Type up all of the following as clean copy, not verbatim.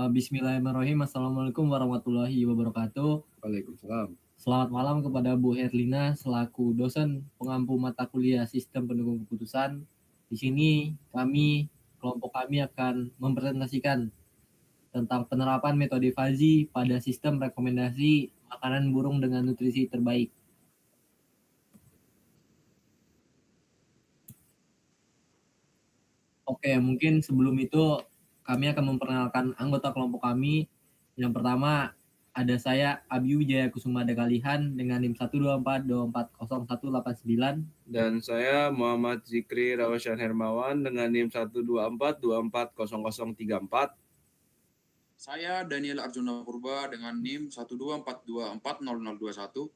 Bismillahirrahmanirrahim. Assalamualaikum warahmatullahi wabarakatuh. Waalaikumsalam. Selamat malam kepada Bu Herlina selaku dosen pengampu mata kuliah Sistem Pendukung Keputusan. Di sini kelompok kami akan mempresentasikan tentang penerapan metode Fuzzy pada sistem rekomendasi makanan burung dengan nutrisi terbaik. Oke, mungkin sebelum itu kami akan memperkenalkan anggota kelompok kami. Yang pertama ada saya Abi Wijaya Kusuma Dekalihan dengan NIM 124240189. Dan saya Muhammad Zikri Rawasyan Hermawan dengan NIM 124240034. Saya Daniel Arjuna Purba dengan NIM 124240021.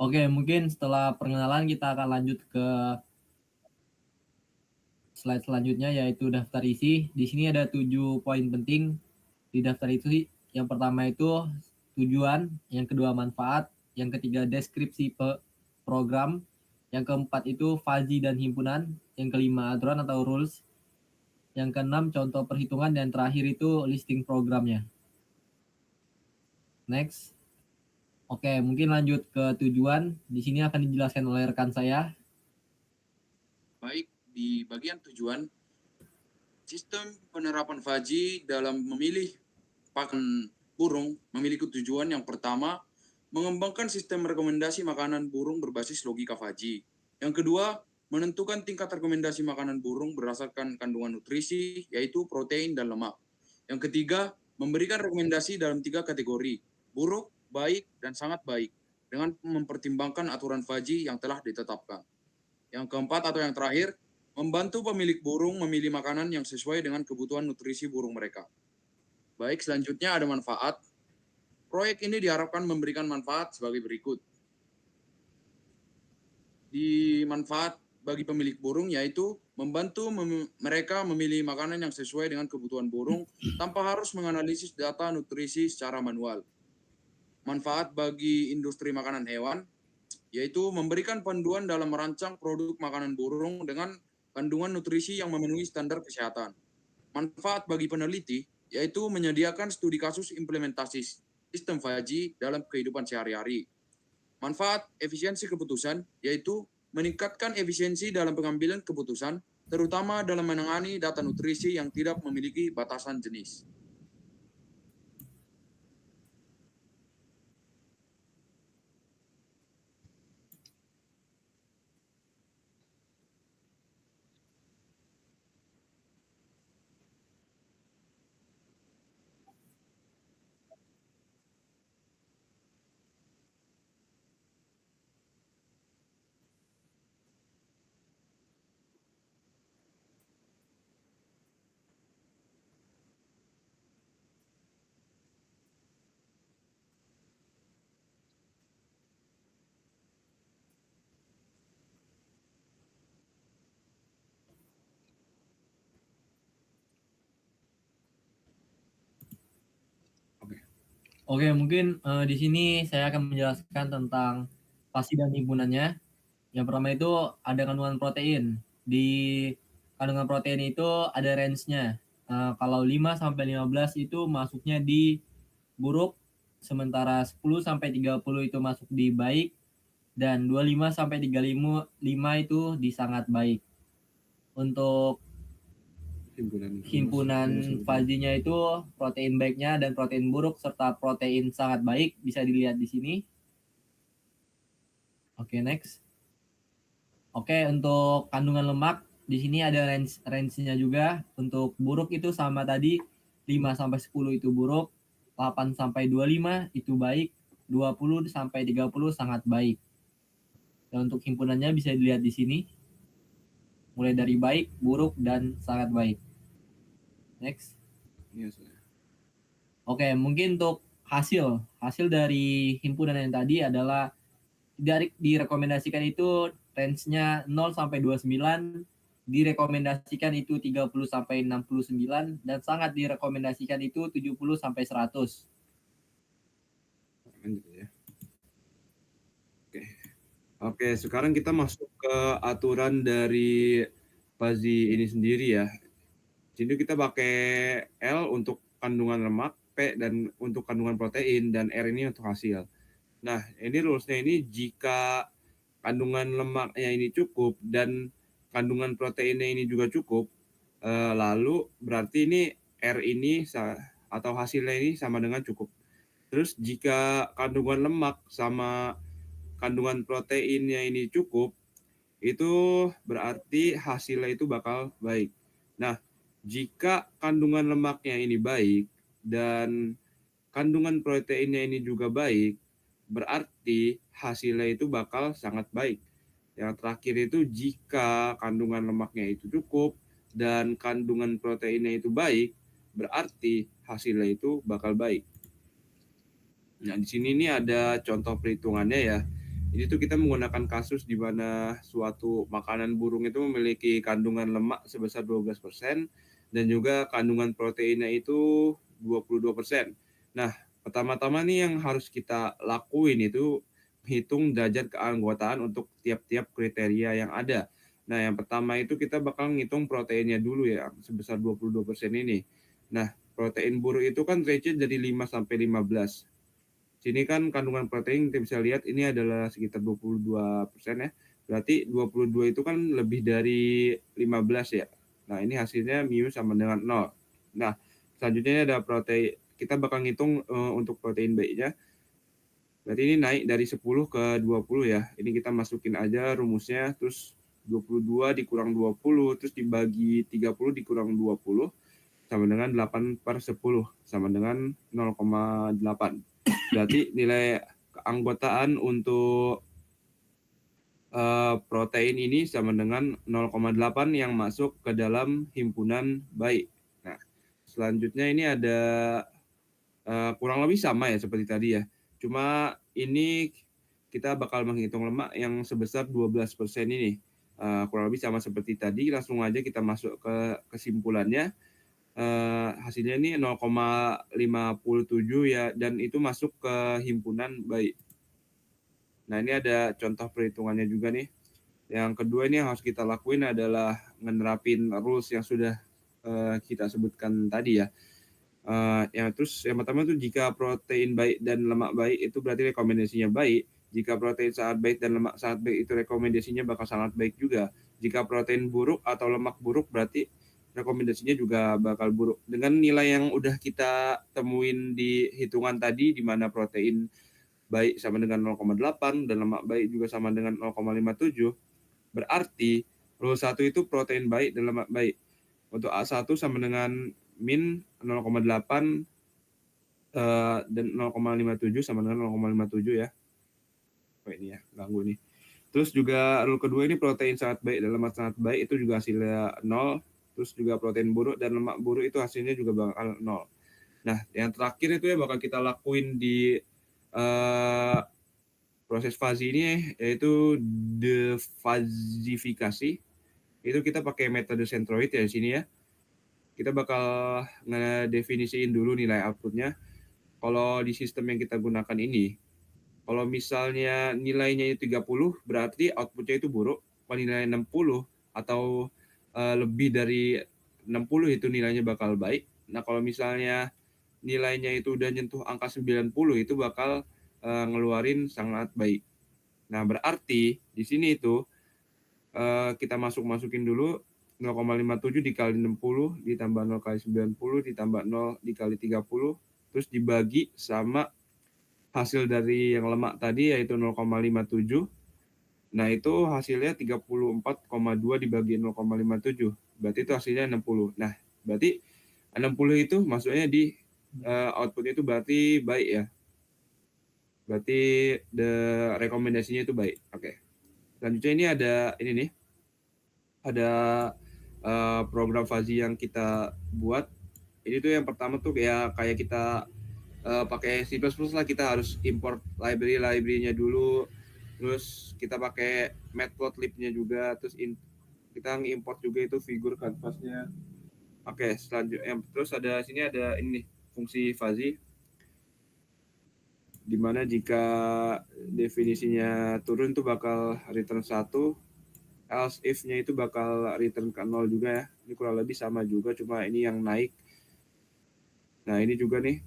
Oke, mungkin setelah perkenalan kita akan lanjut ke slide selanjutnya yaitu daftar isi. Di sini ada 7 poin penting di daftar isi. Yang pertama itu tujuan, yang kedua manfaat, yang ketiga deskripsi program, yang keempat itu Fuzzy dan himpunan, yang kelima aturan atau rules, yang keenam contoh perhitungan, dan terakhir itu listing programnya. Next. Oke, mungkin lanjut ke tujuan. Di sini akan dijelaskan oleh rekan saya. Baik, di bagian tujuan, sistem penerapan Fuzzy dalam memilih pakan burung memiliki tujuan yang pertama, mengembangkan sistem rekomendasi makanan burung berbasis logika Fuzzy. Yang kedua, menentukan tingkat rekomendasi makanan burung berdasarkan kandungan nutrisi, yaitu protein dan lemak. Yang ketiga, memberikan rekomendasi dalam 3 kategori, buruk, baik, dan sangat baik, dengan mempertimbangkan aturan Fuzzy yang telah ditetapkan. Yang keempat atau yang terakhir, membantu pemilik burung memilih makanan yang sesuai dengan kebutuhan nutrisi burung mereka. Baik, selanjutnya ada manfaat. Proyek ini diharapkan memberikan manfaat sebagai berikut. Di manfaat bagi pemilik burung yaitu membantu mereka memilih makanan yang sesuai dengan kebutuhan burung tanpa harus menganalisis data nutrisi secara manual. Manfaat bagi industri makanan hewan yaitu memberikan panduan dalam merancang produk makanan burung dengan kandungan nutrisi yang memenuhi standar kesehatan. Manfaat bagi peneliti yaitu menyediakan studi kasus implementasi sistem Fuzzy dalam kehidupan sehari-hari. Manfaat efisiensi keputusan yaitu meningkatkan efisiensi dalam pengambilan keputusan, terutama dalam menangani data nutrisi yang tidak memiliki batasan jenis. Oke, mungkin di sini saya akan menjelaskan tentang Fuzzy dan himpunannya. Yang pertama itu ada kandungan protein. Di kandungan protein itu ada range-nya. Kalau 5 sampai 15 itu masuknya di buruk, sementara 10 sampai 30 itu masuk di baik, dan 25 sampai 35 itu di sangat baik. Untuk himpunan Fuzzy-nya itu protein baiknya dan protein buruk serta protein sangat baik bisa dilihat di sini. Oke, next. Oke, untuk kandungan lemak di sini ada range-nya juga. Untuk buruk itu sama tadi, 5 sampai 10 itu buruk, 8 sampai 25 itu baik, 20 sampai 30 sangat baik. Dan untuk himpunannya bisa dilihat di sini. Mulai dari baik, buruk, dan sangat baik. Next. Yes. Oke, mungkin untuk hasil dari himpunan yang tadi adalah direkomendasikan itu range-nya 0 sampai 29, direkomendasikan itu 30 sampai 69, dan sangat direkomendasikan itu 70 sampai 100. Lanjut ya. Oke. Oke, sekarang kita masuk ke aturan dari fuzzy ini sendiri ya. Jadi kita pakai L untuk kandungan lemak, P dan untuk kandungan protein, dan R ini untuk hasil. Nah, ini rules-nya ini jika kandungan lemaknya ini cukup dan kandungan proteinnya ini juga cukup, lalu berarti ini R ini atau hasilnya ini sama dengan cukup. Terus jika kandungan lemak sama kandungan proteinnya ini cukup, itu berarti hasilnya itu bakal baik. Nah, jika kandungan lemaknya ini baik dan kandungan proteinnya ini juga baik, berarti hasilnya itu bakal sangat baik. Yang terakhir itu jika kandungan lemaknya itu cukup dan kandungan proteinnya itu baik, berarti hasilnya itu bakal baik. Nah, di sini nih ada contoh perhitungannya ya. Ini tuh kita menggunakan kasus di mana suatu makanan burung itu memiliki kandungan lemak sebesar 12% dan juga kandungan proteinnya itu 22%. Nah, pertama-tama nih yang harus kita lakuin itu hitung derajat keanggotaan untuk tiap-tiap kriteria yang ada. Nah, yang pertama itu kita bakal ngitung proteinnya dulu ya, sebesar 22% ini. Nah, protein burung itu kan range dari 5 sampai 15. Sini kan kandungan protein kita bisa lihat ini adalah sekitar 22% ya. Berarti 22 itu kan lebih dari 15 ya. Nah, ini hasilnya mu sama dengan 0. Nah, selanjutnya ini ada protein. Kita bakal ngitung untuk protein baiknya. Berarti ini naik dari 10 ke 20 ya. Ini kita masukin aja rumusnya, terus 22 dikurang 20, terus dibagi 30 dikurang 20, sama dengan 8/10, sama dengan 0,8. Berarti nilai keanggotaan untuk protein ini sama dengan 0,8 yang masuk ke dalam himpunan baik. Nah, selanjutnya ini ada kurang lebih sama ya seperti tadi ya. Cuma ini kita bakal menghitung lemak yang sebesar 12% ini. Kurang lebih sama seperti tadi, langsung aja kita masuk ke kesimpulannya. Hasilnya ini 0,57 ya, dan itu masuk ke himpunan baik. Nah, ini ada contoh perhitungannya juga nih. Yang kedua ini yang harus kita lakuin adalah menerapin rules yang sudah kita sebutkan tadi ya. Yang pertama itu jika protein baik dan lemak baik itu berarti rekomendasinya baik. Jika protein sangat baik dan lemak sangat baik itu rekomendasinya bakal sangat baik juga. Jika protein buruk atau lemak buruk berarti rekomendasinya juga bakal buruk. Dengan nilai yang udah kita temuin di hitungan tadi, di mana protein baik sama dengan 0,8 dan lemak baik juga sama dengan 0,57, berarti rule 1 itu protein baik dan lemak baik. Untuk A1 sama dengan min 0,8 dan 0,57 sama dengan 0,57 ya. Oh, ini ya, ganggu nih. Terus juga rule kedua ini protein sangat baik dan lemak sangat baik itu juga hasilnya 0. Terus juga protein buruk dan lemak buruk itu hasilnya juga bakal 0. Nah, yang terakhir itu ya bakal kita lakuin di proses fuzzy ini yaitu defazifikasi. Itu kita pakai metode centroid ya di sini ya. Kita bakal ngedefinisiin dulu nilai outputnya. Kalau di sistem yang kita gunakan ini, kalau misalnya nilainya itu 30, berarti outputnya itu buruk. Kalau nilai 60 atau lebih dari 60 itu nilainya bakal baik. Nah, kalau misalnya nilainya itu udah nyentuh angka 90 itu bakal ngeluarin sangat baik. Nah, berarti di sini itu kita masukin dulu 0,57 dikali 60 ditambah 0 kali 90 ditambah 0 dikali 30 terus dibagi sama hasil dari yang lemak tadi yaitu 0,57. Nah, itu hasilnya 34,2 dibagi 0,57. Berarti itu hasilnya 60. Nah, berarti 60 itu maksudnya di outputnya itu berarti baik ya. Berarti rekomendasinya itu baik. Oke. Selanjutnya ini ada ini nih. Ada program fuzzy yang kita buat. Ini tuh yang pertama tuh kayak kita pakai C++ lah, kita harus import library-nya dulu. Terus kita pakai matplotlib-nya juga, terus kita ngimport juga itu figur canvas-nya. Oke, selanjutnya terus ada sini ada ini fungsi fuzzy. Dimana jika definisinya turun itu bakal return 1, else if-nya itu bakal return ke 0 juga ya. Ini kurang lebih sama juga, cuma ini yang naik. Nah ini juga nih,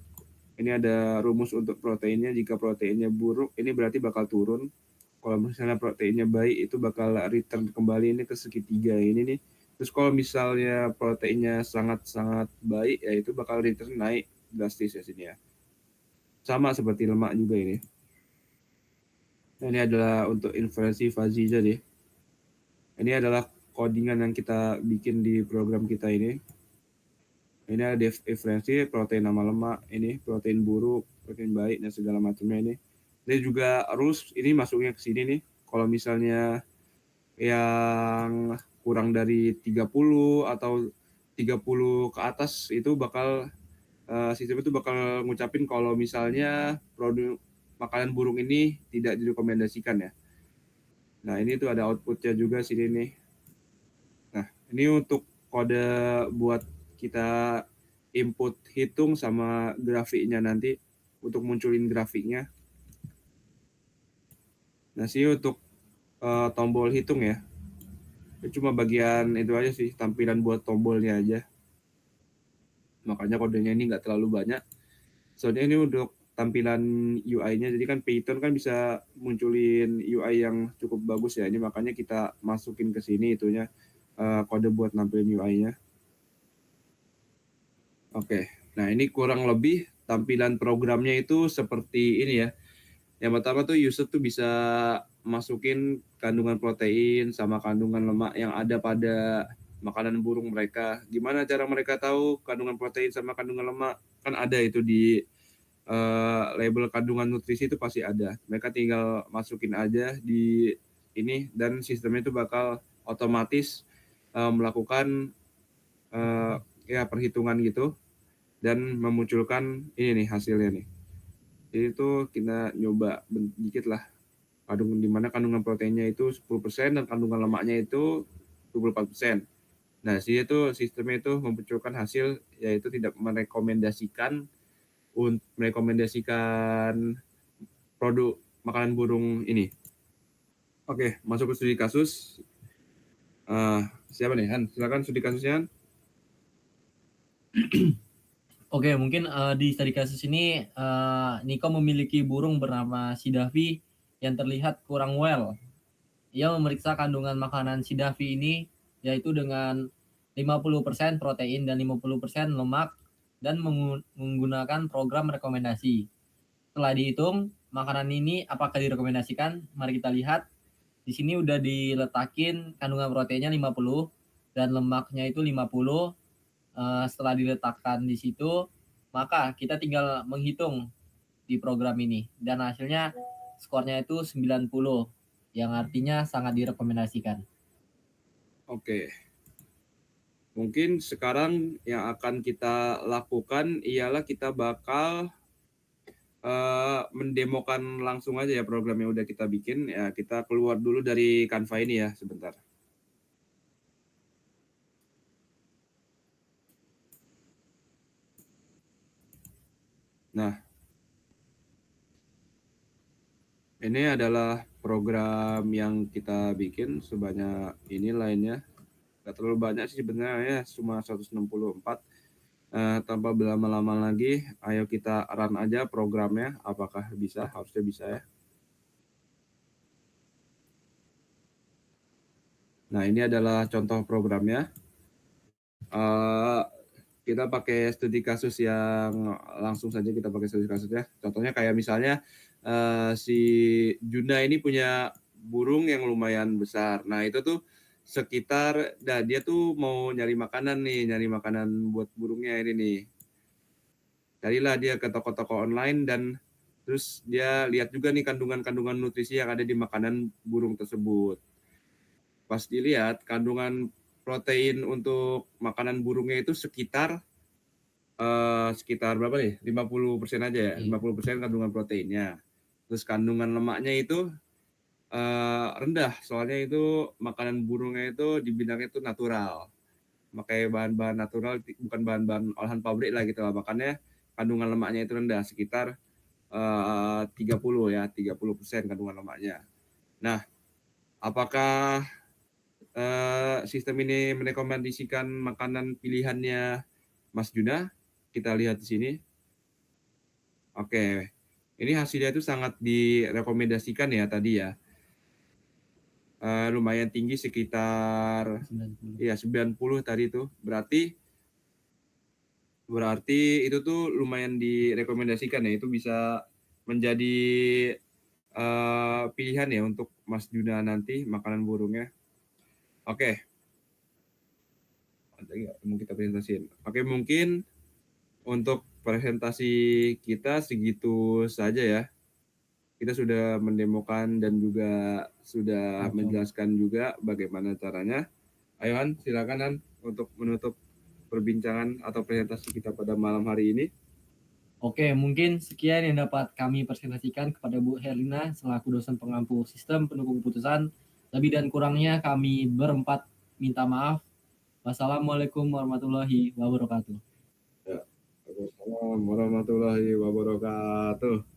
ini ada rumus untuk proteinnya. Jika proteinnya buruk, ini berarti bakal turun. Kalau misalnya proteinnya baik, itu bakal return kembali ini ke segitiga ini nih. Terus kalau misalnya proteinnya sangat-sangat baik, ya itu bakal return naik drastis ya sini ya. Sama seperti lemak juga ini. Nah, ini adalah untuk inferensi fuzzy jadi. Ini adalah codingan yang kita bikin di program kita ini. Ini ada inferensi protein sama lemak, ini protein buruk, protein baik, dan segala macamnya ini. Ini juga rules, ini masuknya ke sini nih. Kalau misalnya yang kurang dari 30 atau 30 ke atas, itu bakal sistem itu bakal ngucapin kalau misalnya produk makanan burung ini tidak direkomendasikan ya. Nah ini tuh ada outputnya juga sini nih. Nah ini untuk kode buat kita input hitung sama grafiknya nanti untuk munculin grafiknya. Nah sini untuk tombol hitung ya. Itu cuma bagian itu aja sih, tampilan buat tombolnya aja. Makanya kodenya ini nggak terlalu banyak. Soalnya ini untuk tampilan UI-nya, jadi kan Python kan bisa munculin UI yang cukup bagus ya. Ini makanya kita masukin ke sini itunya kode buat nampilin UI-nya. Oke, nah ini kurang lebih tampilan programnya itu seperti ini ya. Yang pertama tuh user tuh bisa masukin kandungan protein sama kandungan lemak yang ada pada makanan burung mereka. Gimana cara mereka tahu kandungan protein sama kandungan lemak? Kan ada itu di label kandungan nutrisi itu pasti ada. Mereka tinggal masukin aja di ini dan sistemnya itu bakal otomatis melakukan ya perhitungan gitu dan memunculkan ini nih hasilnya nih. Jadi itu kita nyoba dikit lah kandungan di mana kandungan proteinnya itu 10% dan kandungan lemaknya itu 24%. Nah, sistemnya itu memunculkan hasil yaitu tidak merekomendasikan produk makanan burung ini. Oke, masuk ke studi kasus. Siapa nih, Han? Silakan studi kasusnya, Han. Oke, mungkin di studi kasus ini Niko memiliki burung bernama Sidavi yang terlihat kurang well. Ia memeriksa kandungan makanan Sidavi ini yaitu dengan 50% protein dan 50% lemak dan menggunakan program rekomendasi. Setelah dihitung, makanan ini apakah direkomendasikan? Mari kita lihat. Di sini udah diletakin kandungan proteinnya 50 dan lemaknya itu 50. Setelah diletakkan di situ, maka kita tinggal menghitung di program ini dan hasilnya skornya itu 90 yang artinya sangat direkomendasikan. Oke. Mungkin sekarang yang akan kita lakukan ialah kita bakal mendemokan langsung aja ya program yang udah kita bikin. Ya, kita keluar dulu dari Canva ini ya sebentar. Nah, ini adalah program yang kita bikin sebanyak ini lainnya. Gak terlalu banyak sih sebenarnya, cuma 164. Tanpa berlama-lama lagi, ayo kita run aja programnya. Apakah bisa? Harusnya bisa ya. Nah, ini adalah contoh programnya. Kita pakai studi kasus yang langsung saja kita pakai studi kasusnya. Contohnya kayak misalnya si Juna ini punya burung yang lumayan besar. Nah itu tuh sekitar, dia tuh mau nyari makanan buat burungnya ini nih. Carilah dia ke toko-toko online dan terus dia lihat juga nih kandungan-kandungan nutrisi yang ada di makanan burung tersebut. Pas dilihat kandungan protein untuk makanan burungnya itu sekitar berapa nih? 50% aja ya. 50% kandungan proteinnya. Terus kandungan lemaknya itu rendah. Soalnya itu makanan burungnya itu dibilangnya itu natural. Pakai bahan-bahan natural, bukan bahan-bahan olahan pabrik lah gitu lah. Makanya kandungan lemaknya itu rendah, sekitar 30 ya, 30% kandungan lemaknya. Nah, apakah sistem ini merekomendasikan makanan pilihannya Mas Juna? Kita lihat di sini. Oke, ini hasilnya itu sangat direkomendasikan ya tadi ya. Lumayan tinggi sekitar 90. ya 90 tadi itu. Berarti itu tuh lumayan direkomendasikan ya, itu bisa menjadi pilihan ya untuk Mas Juna nanti makanan burungnya. Oke. Ada nggak mau kita presentasiin? Oke, mungkin untuk presentasi kita segitu saja ya. Kita sudah mendemokan dan juga sudah Oke. menjelaskan juga bagaimana caranya. Ayo Han, silakan Han untuk menutup perbincangan atau presentasi kita pada malam hari ini. Oke, mungkin sekian yang dapat kami presentasikan kepada Bu Herlina selaku dosen pengampu sistem pendukung keputusan. Lebih dan kurangnya kami berempat minta maaf. Wassalamualaikum warahmatullahi wabarakatuh. Assalamualaikum warahmatullahi wabarakatuh.